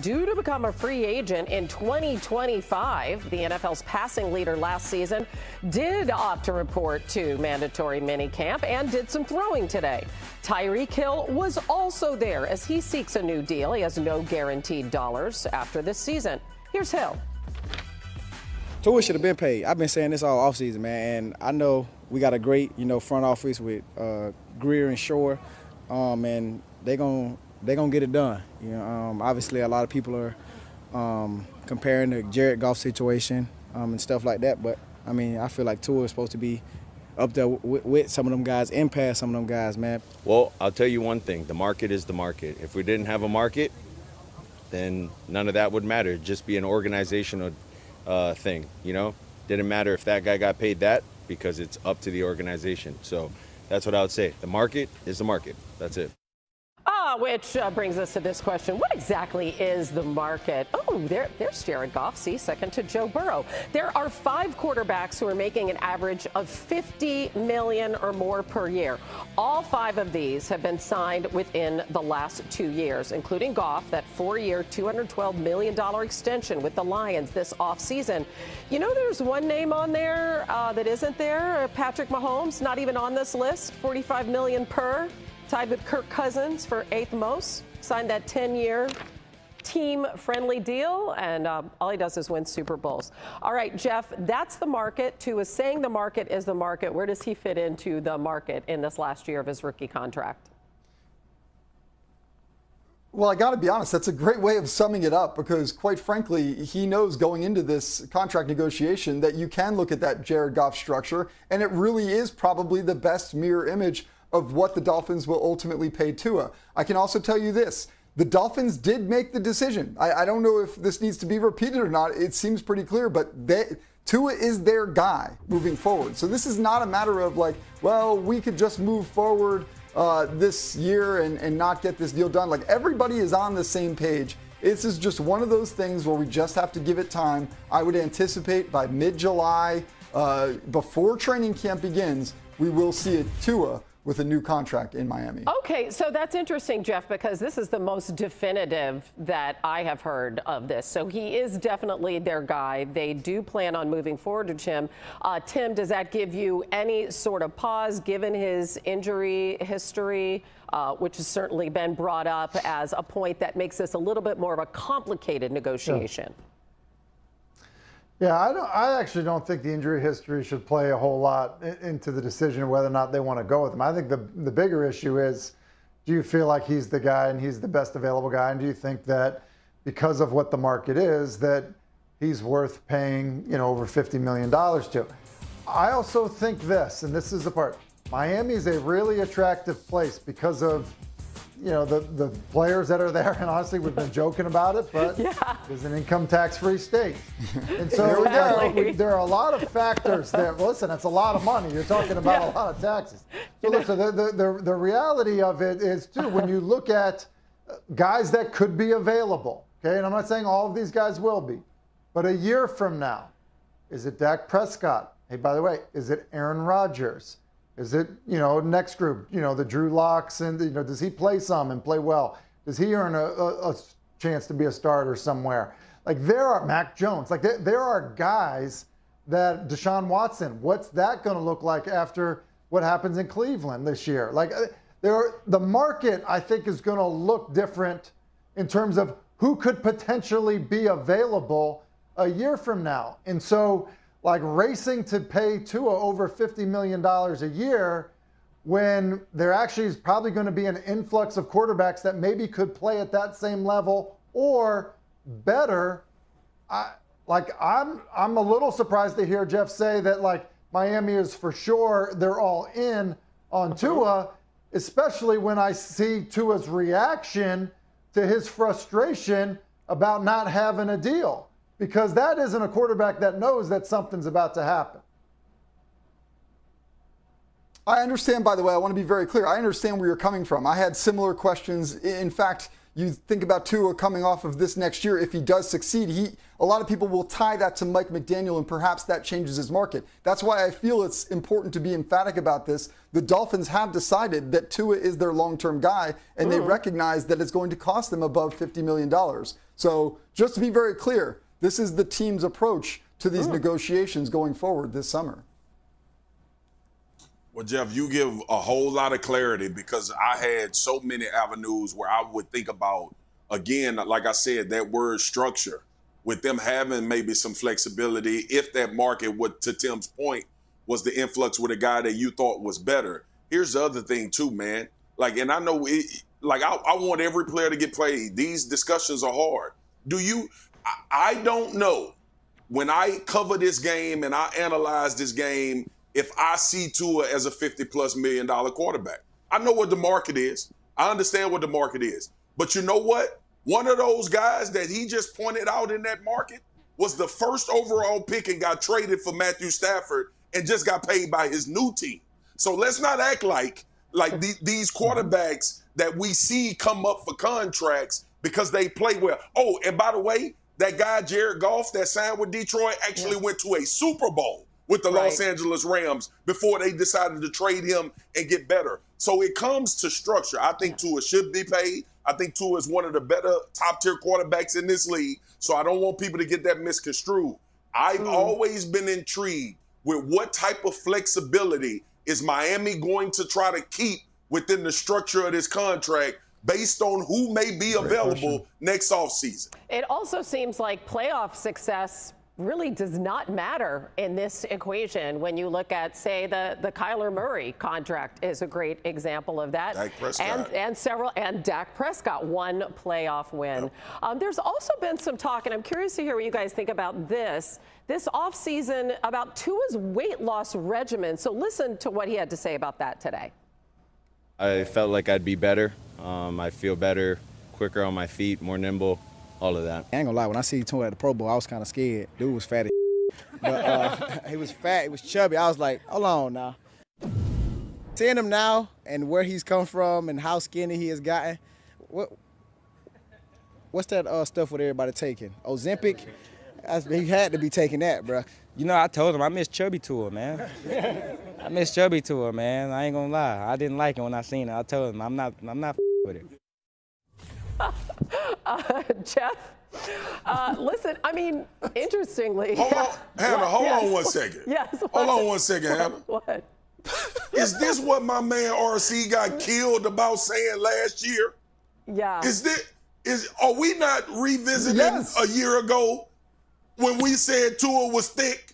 Due to become a free agent in 2025, the NFL's passing leader last season did opt to report to mandatory minicamp and did some throwing today. Tyreek Hill was also there as he seeks a new deal. He has no guaranteed dollars after this season. Here's Hill. Tua should have been paid. I've been saying this all offseason, man, and I know we got a great, front office with Greer and Shore, and they're gonna get it done. Obviously a lot of people are comparing the Jared Goff situation and stuff like that, but I mean, I feel like Tua is supposed to be up there with some of them guys and past some of them guys, man. Well, I'll tell you one thing: the market is the market. If we didn't have a market, then none of that would matter. It'd just be an organizational thing, Didn't matter if that guy got paid that because it's up to the organization. So that's what I would say. The market is the market. That's it. Which brings us to this question. What exactly is the market? Oh, there's Jared Goff. See, second to Joe Burrow. There are 5 quarterbacks who are making an average of $50 million or more per year. All 5 of these have been signed within the last 2 years, including Goff, that 4-year, $212 million extension with the Lions this offseason. There's one name on there that isn't there. Patrick Mahomes, not even on this list, $45 million per. Tied with Kirk Cousins for 8th most. Signed that 10-year team-friendly deal, and all he does is win Super Bowls. All right, Jeff, that's the market. Tua is saying the market is the market. Where does he fit into the market in this last year of his rookie contract? Well, I got to be honest, that's a great way of summing it up because, quite frankly, he knows going into this contract negotiation that you can look at that Jared Goff structure, and it really is probably the best mirror image of what the Dolphins will ultimately pay Tua. I can also tell you this. The Dolphins did make the decision. I don't know if this needs to be repeated or not. It seems pretty clear, but Tua is their guy moving forward. So this is not a matter of we could just move forward this year and not get this deal done. Everybody is on the same page. This is just one of those things where we just have to give it time. I would anticipate by mid-July, before training camp begins, we will see a Tua with a new contract in Miami. Okay, so that's interesting, Jeff, because this is the most definitive that I have heard of this. So he is definitely their guy. They do plan on moving forward with him. Tim, does that give you any sort of pause given his injury history, which has certainly been brought up as a point that makes this a little bit more of a complicated negotiation? Yeah. Yeah, I actually don't think the injury history should play a whole lot into the decision of whether or not they want to go with him. I think the bigger issue is, do you feel like he's the guy and he's the best available guy? And do you think that because of what the market is, that he's worth paying, over $50 million to? I also think this, and this is the part, Miami is a really attractive place because of the players that are there, and honestly, we've been joking about it, but it's an income tax-free state. And so there are a lot of factors there. Listen, that's a lot of money. You're talking about a lot of taxes. So listen, the reality of it is, too, when you look at guys that could be available, okay, and I'm not saying all of these guys will be, but a year from now, is it Dak Prescott? Hey, by the way, is it Aaron Rodgers? Is it, next group, the Drew Locks, and, does he play some and play well? Does he earn a chance to be a starter somewhere? There are Mac Jones. There are guys that Deshaun Watson, what's that going to look like after what happens in Cleveland this year? The market, I think, is going to look different in terms of who could potentially be available a year from now. And so, racing to pay Tua over $50 million a year when there actually is probably going to be an influx of quarterbacks that maybe could play at that same level or better. I'm a little surprised to hear Jeff say that Miami is for sure, they're all in on Tua, especially when I see Tua's reaction to his frustration about not having a deal. Because that isn't a quarterback that knows that something's about to happen. I understand, by the way, I want to be very clear. I understand where you're coming from. I had similar questions. In fact, you think about Tua coming off of this next year, if he does succeed, a lot of people will tie that to Mike McDaniel, and perhaps that changes his market. That's why I feel it's important to be emphatic about this. The Dolphins have decided that Tua is their long-term guy, and they recognize that it's going to cost them above $50 million. So just to be very clear, this is the team's approach to these negotiations going forward this summer. Well, Jeff, you give a whole lot of clarity, because I had so many avenues where I would think about, again, like I said, that word structure, with them having maybe some flexibility if that market, would, to Tim's point, was the influx with a guy that you thought was better. Here's the other thing too, man. Like, and I know, I want every player to get played. These discussions are hard. I don't know. When I cover this game and I analyze this game, if I see Tua as a $50+ million quarterback. I know what the market is. I understand what the market is. But you know what? One of those guys that he just pointed out in that market was the first overall pick and got traded for Matthew Stafford and just got paid by his new team. So let's not act like these quarterbacks that we see come up for contracts because they play well. Oh, and by the way, that guy Jared Goff that signed with Detroit actually went to a Super Bowl with the Los Angeles Rams before they decided to trade him and get better. So it comes to structure. I think Tua should be paid. I think Tua is one of the better top-tier quarterbacks in this league, so I don't want people to get that misconstrued. I've always been intrigued with what type of flexibility is Miami going to try to keep within the structure of this contract based on who may be available next offseason. It also seems like playoff success really does not matter in this equation when you look at, say, the Kyler Murray contract is a great example of that. Dak Prescott. And Dak Prescott, one playoff win. Yep. There's also been some talk, and I'm curious to hear what you guys think about this offseason, about Tua's weight loss regimen. So listen to what he had to say about that today. I felt like I'd be better. I feel better, quicker on my feet, more nimble. All of that. I ain't gonna lie, when I see Tua at the Pro Bowl, I was kind of scared. Dude was fat as but he was fat, he was chubby. I was like, hold on now. Seeing him now and where he's come from and how skinny he has gotten, what's that stuff with everybody taking? Ozempic? He had to be taking that, bro. You know, I told him I miss chubby Tua, man. I miss chubby Tua, man. I ain't gonna lie. I didn't like it when I seen it. I told him I'm not with it. Jeff, listen, I mean, interestingly. Hold on, Hannah, hold on one second. Yes. Hold on one second, Hannah. What? Is this what my man RC got killed about saying last year? Yeah. Are we not revisiting a year ago when we said Tua was thick?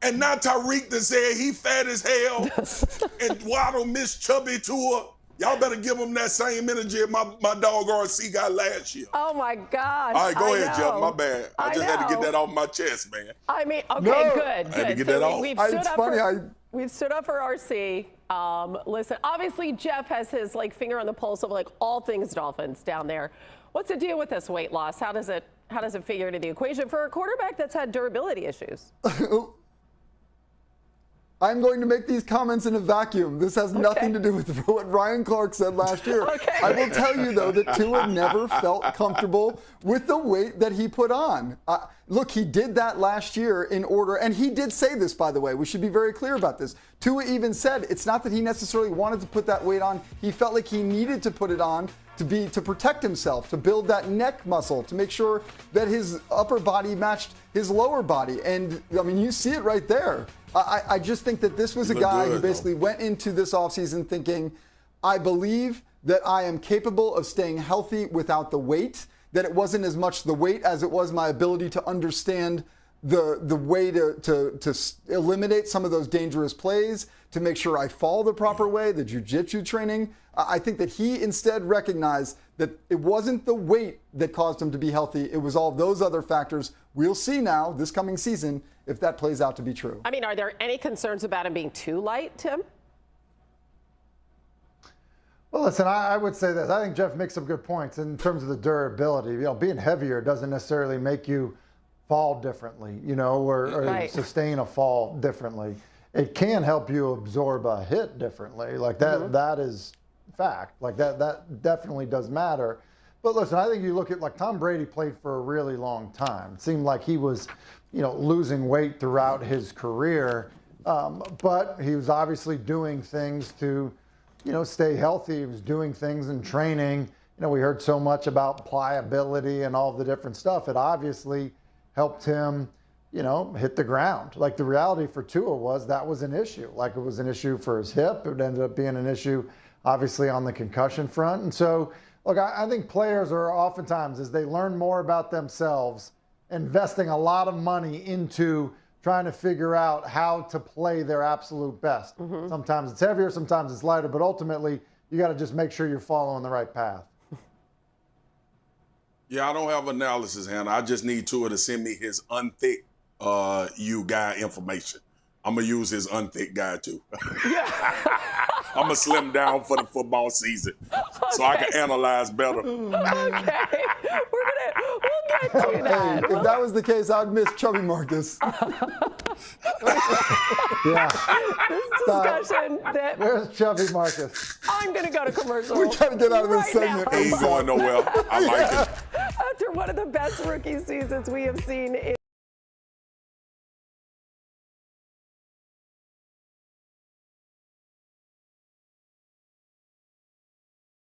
And now Tyreek that said he fat as hell and Waddle missed chubby Tua? Y'all better give him that same energy my dog RC got last year. Oh, my gosh. All right, go ahead, Jeff. My bad. I just had to get that off my chest, man. I mean, okay, good. I had to get that off. We've stood up for RC. Listen, obviously, Jeff has his finger on the pulse of all things Dolphins down there. What's the deal with this weight loss? How does it figure into the equation for a quarterback that's had durability issues? I'm going to make these comments in a vacuum. This has nothing to do with what Ryan Clark said last year. I will tell you, though, that Tua never felt comfortable with the weight that he put on. Look, he did that last year in order, and he did say this, by the way. We should be very clear about this. Tua even said it's not that he necessarily wanted to put that weight on. He felt like he needed to put it on to protect himself, to build that neck muscle, to make sure that his upper body matched his lower body. And, I mean, you see it right there. I just think that this was a guy who basically went into this offseason thinking, I believe that I am capable of staying healthy without the weight, that it wasn't as much the weight as it was my ability to understand the way to eliminate some of those dangerous plays, to make sure I fall the proper way, the jiu-jitsu training. I think that he instead recognized that it wasn't the weight that caused him to be healthy. It was all those other factors. We'll see now this coming season if that plays out to be true. I mean, are there any concerns about him being too light, Tim? Well, listen, I would say this. I think Jeff makes some good points in terms of the durability. You know, being heavier doesn't necessarily make you fall differently, you know, or sustain a fall differently. It can help you absorb a hit differently. Like that, that is fact. Like that definitely does matter. But listen, I think you look at like Tom Brady played for a really long time. It seemed like he was, losing weight throughout his career. But he was obviously doing things to, stay healthy. He was doing things in training. We heard so much about pliability and all the different stuff. It obviously helped him, hit the ground. Like the reality for Tua was that was an issue. Like it was an issue for his hip. It ended up being an issue, obviously, on the concussion front. And so, look, I think players are oftentimes, as they learn more about themselves, investing a lot of money into trying to figure out how to play their absolute best. Sometimes it's heavier, sometimes it's lighter, but ultimately, you got to just make sure you're following the right path. Yeah, I don't have analysis, Hannah. I just need Tua to send me his unthick you guy information. I'm going to use his unthick guy, too. I'm going to slim down for the football season so I can analyze better. Okay. We'll get to that. If that was the case, I'd miss Chubby Marcus. Yeah. This discussion that Where's Chubby Marcus? I'm going to go to commercial. We got to get out of this segment. Ain't going nowhere. I like it. After one of the best rookie seasons we have seen in